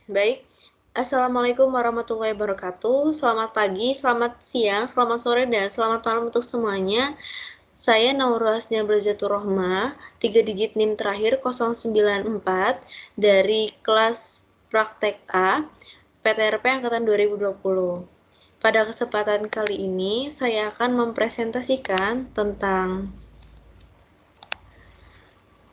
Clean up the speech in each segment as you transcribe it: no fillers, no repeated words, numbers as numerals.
Baik. Assalamualaikum warahmatullahi wabarakatuh. Selamat pagi, selamat siang, selamat sore, dan selamat malam untuk semuanya. Saya Naurasnya Brazatur Rohma, 3 digit NIM terakhir 094 dari kelas Praktek A, PTRP Angkatan 2020. Pada kesempatan kali ini, saya akan mempresentasikan tentang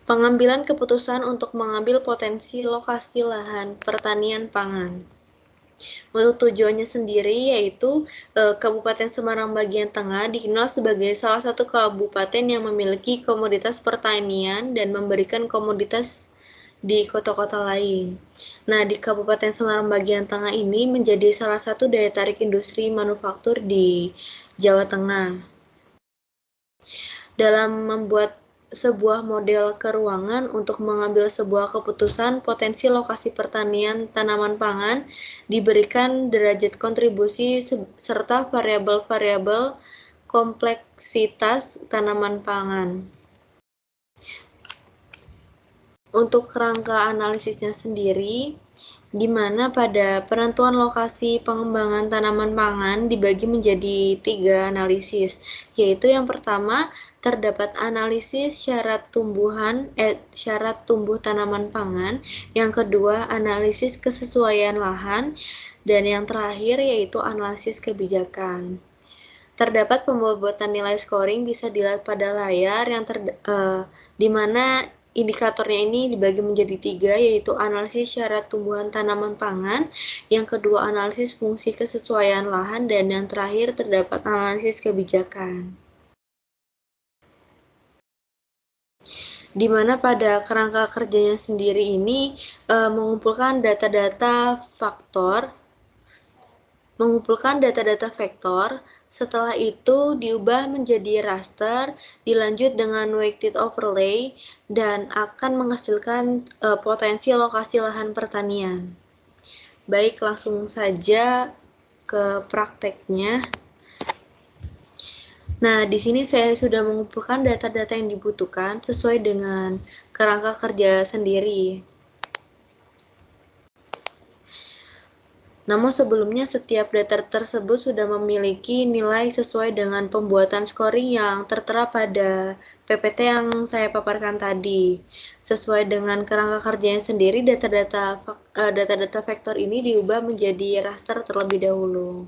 pengambilan keputusan untuk mengambil potensi lokasi lahan pertanian pangan. Untuk tujuannya sendiri yaitu Kabupaten Semarang bagian tengah dikenal sebagai salah satu kabupaten yang memiliki komoditas pertanian dan memberikan komoditas di kota-kota lain. Nah, di Kabupaten Semarang bagian tengah ini menjadi salah satu daya tarik industri manufaktur di Jawa Tengah. Dalam membuat sebuah model keuangan untuk mengambil sebuah keputusan, potensi lokasi pertanian tanaman pangan diberikan derajat kontribusi serta variabel-variabel kompleksitas tanaman pangan. Untuk kerangka analisisnya sendiri, di mana pada penentuan lokasi pengembangan tanaman pangan dibagi menjadi 3 analisis, yaitu yang pertama, terdapat analisis syarat tumbuh tanaman pangan, yang kedua, analisis kesesuaian lahan, dan yang terakhir yaitu analisis kebijakan. Terdapat pembobotan nilai scoring bisa dilihat pada layar yang di mana indikatornya ini dibagi menjadi 3, yaitu analisis syarat tumbuhan tanaman pangan, yang kedua analisis fungsi kesesuaian lahan, dan yang terakhir terdapat analisis kebijakan. Di mana pada kerangka kerjanya sendiri ini mengumpulkan data-data vektor, setelah itu diubah menjadi raster, dilanjut dengan weighted overlay, dan akan menghasilkan potensi lokasi lahan pertanian. Baik, langsung saja ke prakteknya. Nah, di sini saya sudah mengumpulkan data-data yang dibutuhkan sesuai dengan kerangka kerja sendiri. Namun sebelumnya setiap data tersebut sudah memiliki nilai sesuai dengan pembuatan scoring yang tertera pada PPT yang saya paparkan tadi. Sesuai dengan kerangka kerjanya sendiri, data-data vektor ini diubah menjadi raster terlebih dahulu.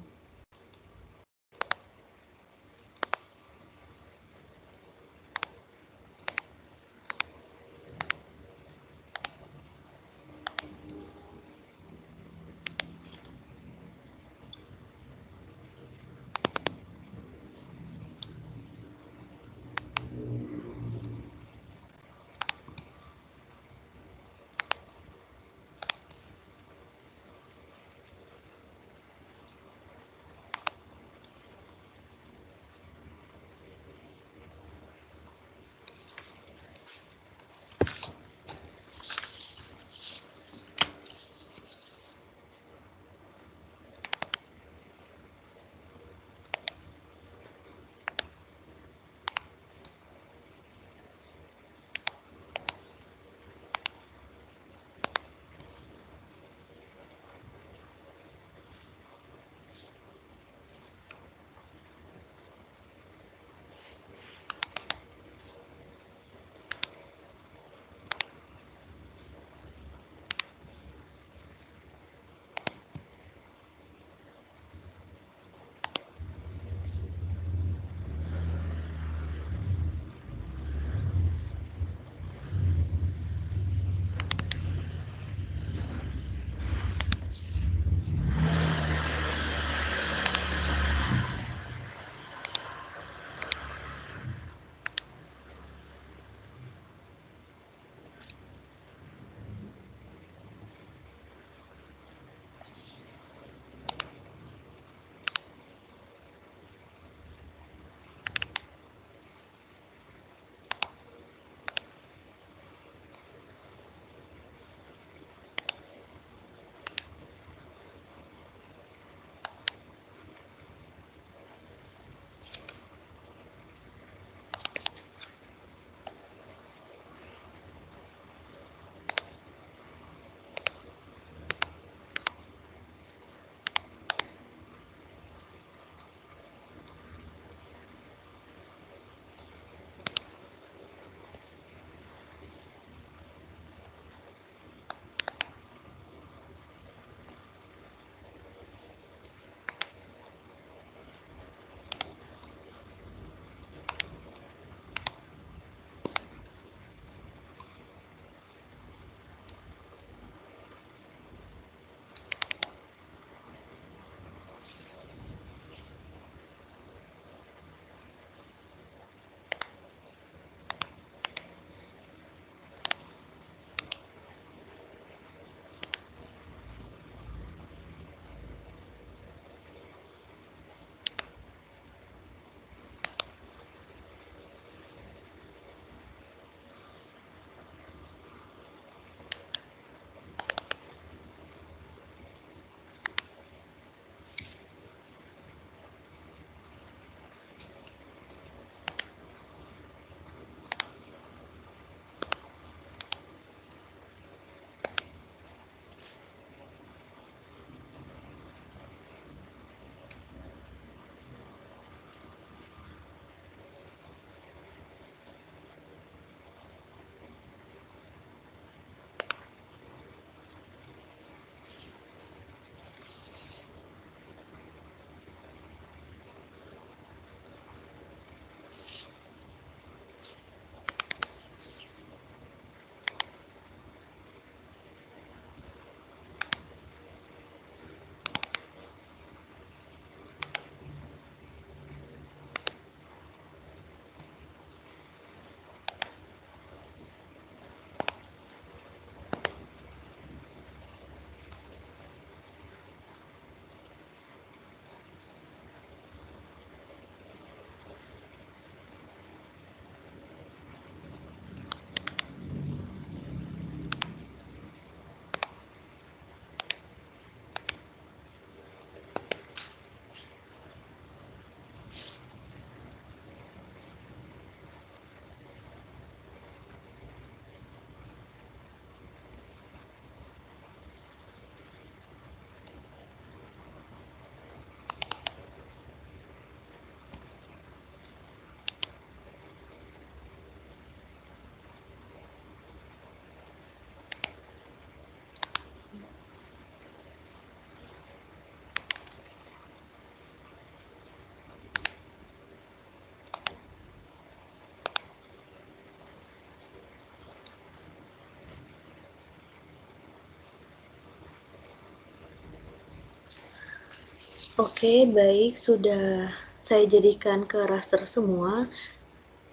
Oke, baik, sudah saya jadikan ke raster semua.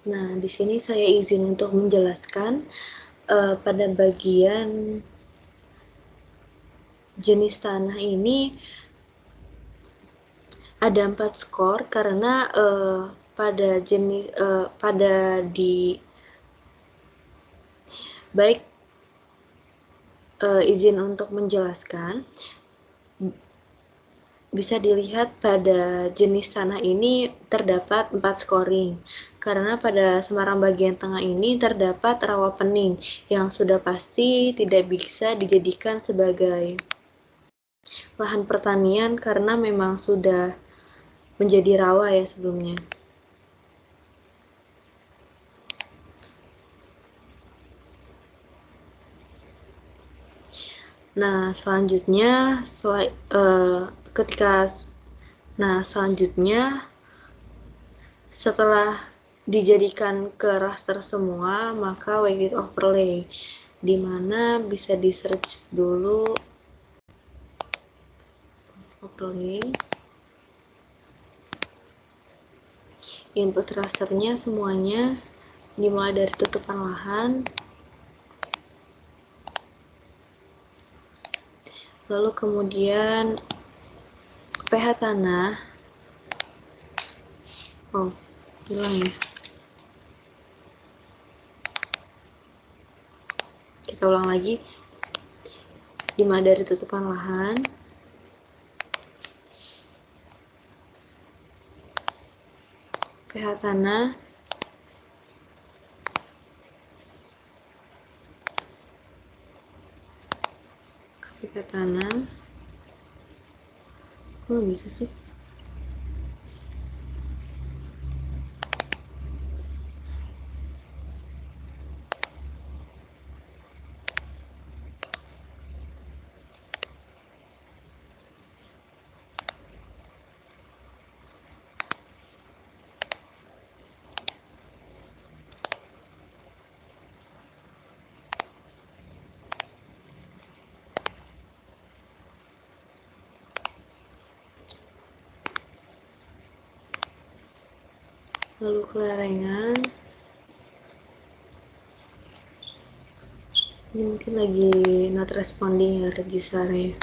Nah, di sini saya izin untuk menjelaskan pada bagian jenis tanah ini ada 4 skor karena pada jenis pada di baik izin untuk menjelaskan. Bisa dilihat pada jenis tanah ini terdapat 4 scoring, karena pada Semarang bagian tengah ini terdapat rawa pening yang sudah pasti tidak bisa dijadikan sebagai lahan pertanian karena memang sudah menjadi rawa ya sebelumnya. Nah, selanjutnya setelah dijadikan ke raster semua, maka weighted overlay, di mana bisa di search dulu overlay. Input rasternya semuanya dimulai dari tutupan lahan, lalu kemudian pH tanah. Oh, hilang ya. Kita ulang lagi. Dimulai dari tutupan lahan, pH tanah, pH tanah. Kok bisa sih? Lalu kelerengan. Ini mungkin lagi not responding ya registernya.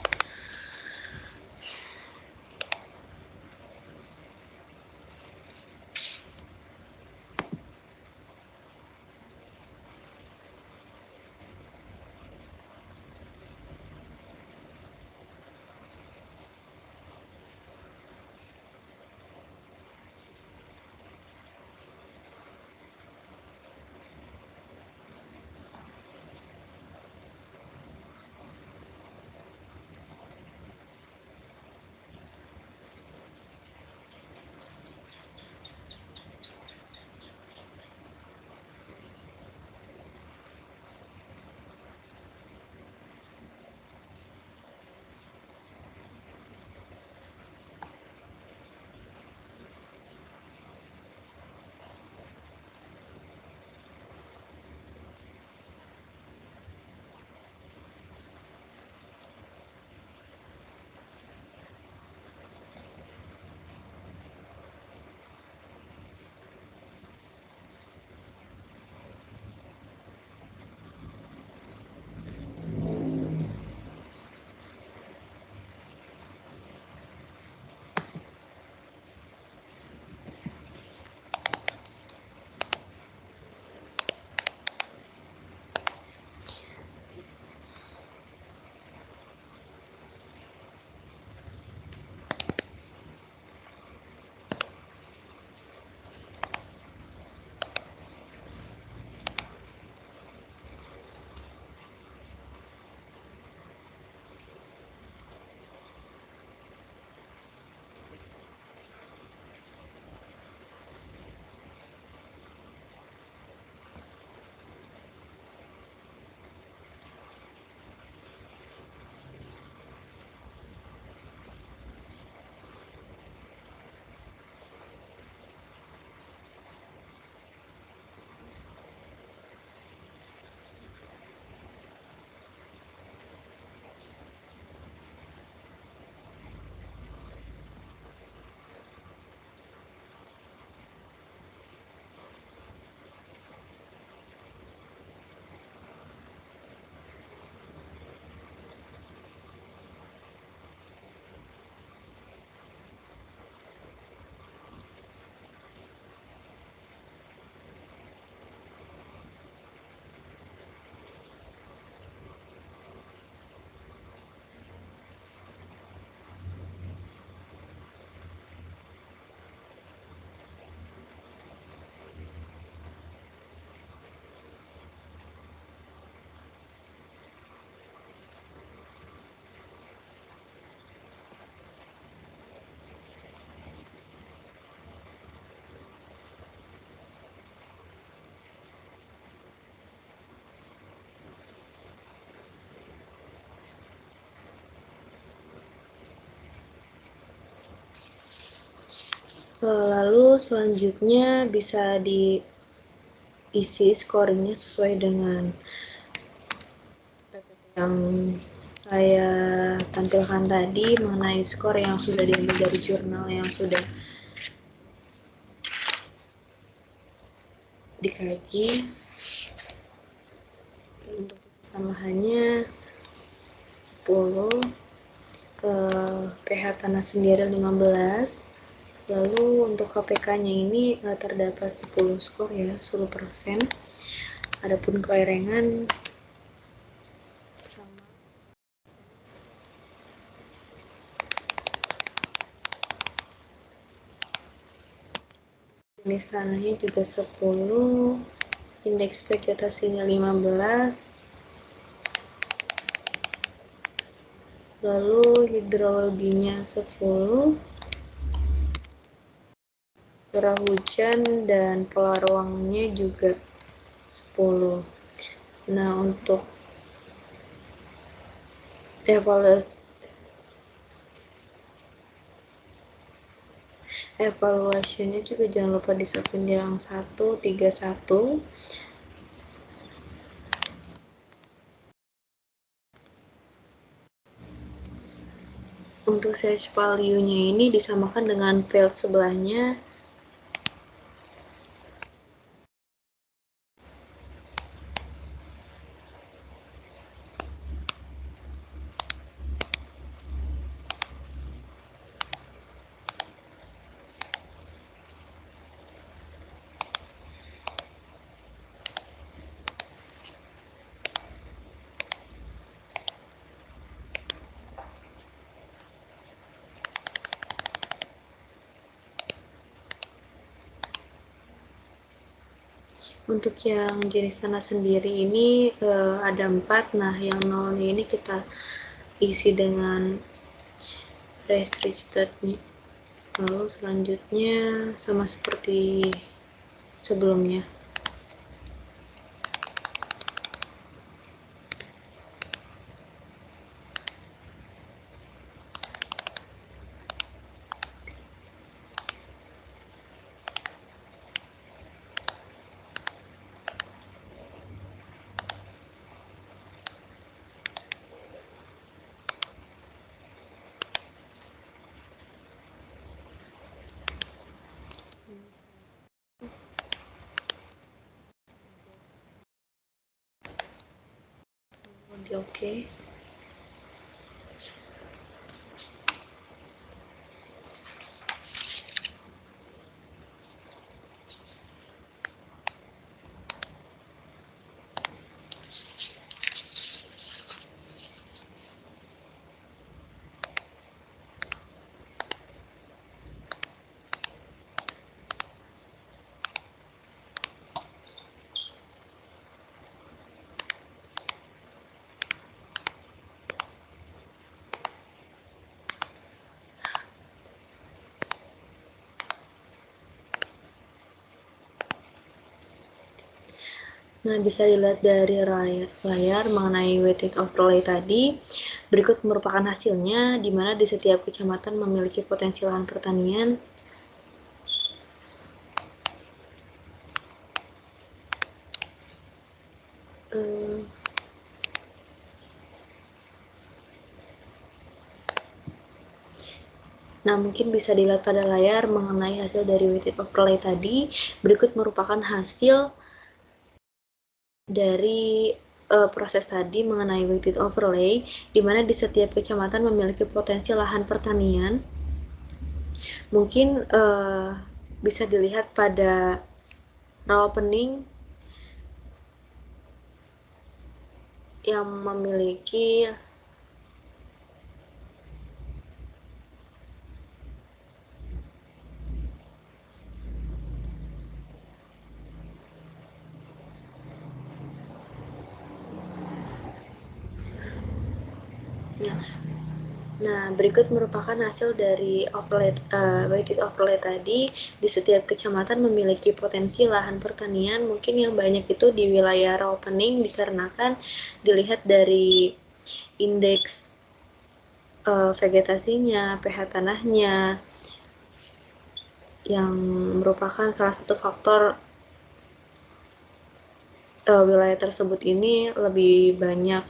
Lalu selanjutnya bisa diisi scoringnya sesuai dengan yang saya tampilkan tadi mengenai skor yang sudah diambil dari jurnal yang sudah dikaji. Untuk lahannya 10, pH tanah sendiri 15, lalu untuk KPK-nya ini terdapat 10 skor ya, 10%. Adapun kelerengan sama. Jenis tanahnya juga 10, indeks vegetasinya 15, lalu hidrologinya 10, curah hujan dan pola ruangnya juga 10. Nah, untuk evaluasinya juga jangan lupa disiapin yang 131. Untuk search value-nya ini disamakan dengan field sebelahnya. Untuk yang jenis tanah sendiri ini ada 4. Nah, yang 0 ini kita isi dengan restricted. Lalu selanjutnya sama seperti sebelumnya. Oke. Nah, bisa dilihat dari layar mengenai weighted overlay tadi. Berikut merupakan hasilnya, di mana di setiap kecamatan memiliki potensi lahan pertanian. Nah, mungkin bisa dilihat pada layar mengenai hasil dari weighted overlay tadi. Berikut merupakan hasil dari proses tadi mengenai weighted overlay, di mana di setiap kecamatan memiliki potensi lahan pertanian. Mungkin bisa dilihat pada raw opening yang memiliki Nah, berikut merupakan hasil dari weighted overlay tadi. Di setiap kecamatan memiliki potensi lahan pertanian, mungkin yang banyak itu di wilayah raw opening dikarenakan dilihat dari indeks vegetasinya, pH tanahnya, yang merupakan salah satu faktor wilayah tersebut ini lebih banyak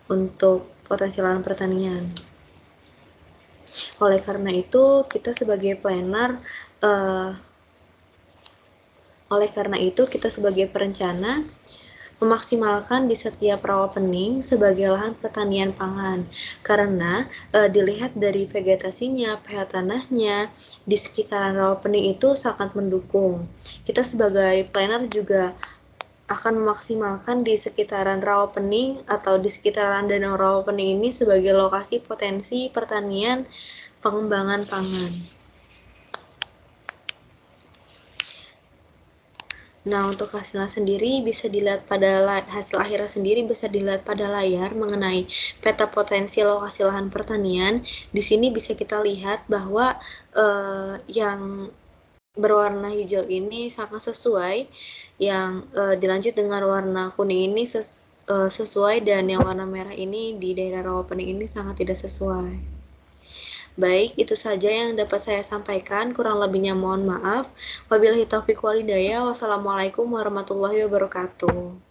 untuk potensi lahan pertanian. Oleh karena itu, kita sebagai planner, perencana, memaksimalkan di setiap rawa pening sebagai lahan pertanian pangan. Karena dilihat dari vegetasinya, pH tanahnya, di sekitaran rawa pening itu sangat mendukung. Kita sebagai planner juga akan memaksimalkan di sekitaran rawa pening atau di sekitaran danau rawa pening ini sebagai lokasi potensi pertanian pengembangan pangan. Nah, untuk hasilnya sendiri bisa dilihat hasil akhirnya sendiri bisa dilihat pada layar mengenai peta potensi lokasi lahan pertanian. Di sini bisa kita lihat bahwa yang berwarna hijau ini sangat sesuai, yang dilanjut dengan warna kuning ini sesuai, dan yang warna merah ini di daerah rawa pening ini sangat tidak sesuai. Baik, itu saja yang dapat saya sampaikan. Kurang lebihnya mohon maaf. Wabillahi taufiq wal hidayah. Wassalamualaikum warahmatullahi wabarakatuh.